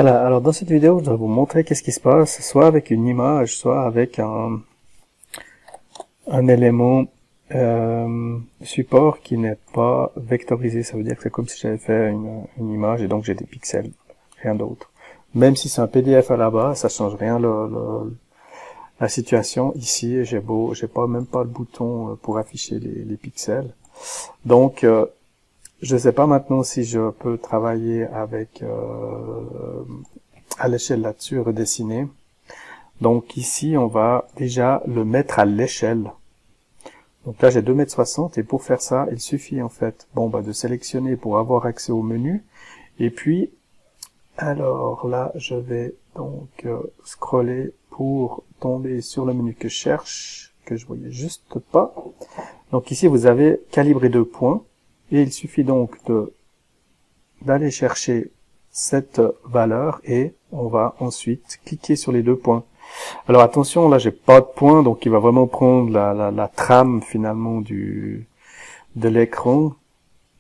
Voilà, alors dans cette vidéo, je vais vous montrer qu'est-ce qui se passe, soit avec une image, soit avec un élément support qui n'est pas vectorisé. Ça veut dire que c'est comme si j'avais fait une image et donc j'ai des pixels, rien d'autre. Même si c'est un PDF à la base, ça change rien la situation. Ici, j'ai même pas le bouton pour afficher les pixels. Donc, je ne sais pas maintenant si je peux travailler avec à l'échelle là-dessus, redessiner. Donc ici, on va déjà le mettre à l'échelle. Donc là, j'ai 2,60 m et pour faire ça, il suffit en fait de sélectionner pour avoir accès au menu. Et puis, alors là, je vais donc scroller pour tomber sur le menu que je cherche, que je voyais juste pas. Donc ici, vous avez calibré 2 points. Et il suffit donc d'aller chercher cette valeur et on va ensuite cliquer sur les 2 points. Alors attention, là j'ai pas de point, donc il va vraiment prendre la trame finalement de l'écran.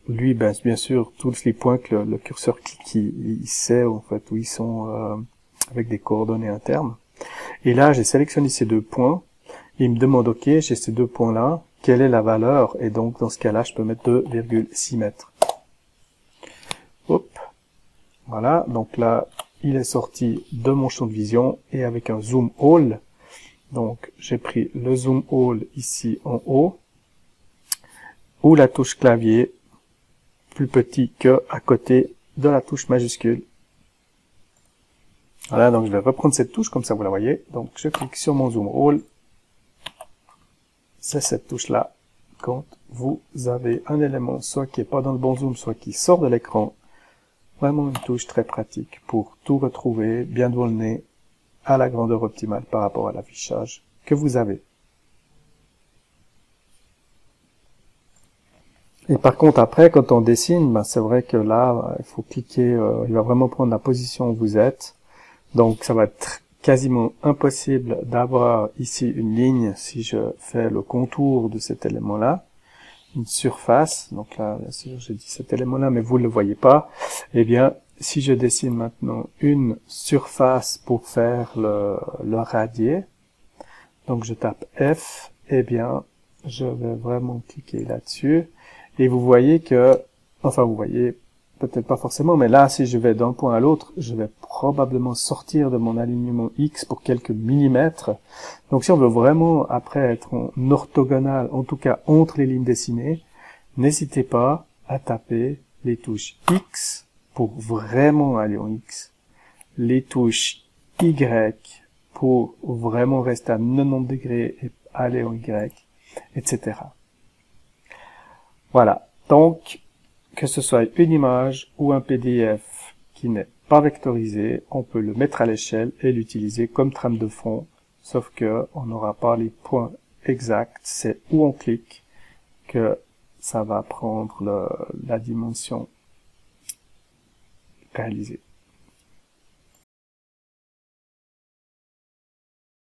Lui, bien sûr, tous les points que le curseur clique, il sait en fait où ils sont avec des coordonnées internes. Et là, j'ai sélectionné ces 2 points. Il me demande, ok, j'ai ces 2 points-là, quelle est la valeur? Et donc, dans ce cas-là, je peux mettre 2,6 mètres. Hop. Voilà, donc là, il est sorti de mon champ de vision et avec un zoom all. Donc, j'ai pris le zoom all ici en haut, ou la touche clavier, plus petit que à côté de la touche majuscule. Voilà, donc je vais reprendre cette touche, comme ça vous la voyez. Donc, je clique sur mon zoom all. C'est cette touche-là. Quand vous avez un élément, soit qui est pas dans le bon zoom, soit qui sort de l'écran, vraiment une touche très pratique pour tout retrouver bien devant le nez à la grandeur optimale par rapport à l'affichage que vous avez. Et par contre, après, quand on dessine, c'est vrai que là, il faut cliquer, il va vraiment prendre la position où vous êtes. Donc, ça va être quasiment impossible d'avoir ici une ligne si je fais le contour de cet élément-là, une surface. Donc là, bien sûr, j'ai dit cet élément-là, mais vous ne le voyez pas. Eh bien, si je dessine maintenant une surface pour faire le radier, donc je tape F, eh bien, je vais vraiment cliquer là-dessus. Et vous voyez que, enfin, vous voyez peut-être pas forcément, mais là, si je vais d'un point à l'autre, je vais probablement sortir de mon alignement X pour quelques millimètres. Donc si on veut vraiment après être en orthogonal, en tout cas entre les lignes dessinées, n'hésitez pas à taper les touches X pour vraiment aller en X, les touches Y pour vraiment rester à 90 degrés et aller en Y, etc. Voilà, donc que ce soit une image ou un PDF qui n'est pas vectorisé, on peut le mettre à l'échelle et l'utiliser comme trame de fond, sauf que on n'aura pas les points exacts, c'est où on clique que ça va prendre la dimension réalisée.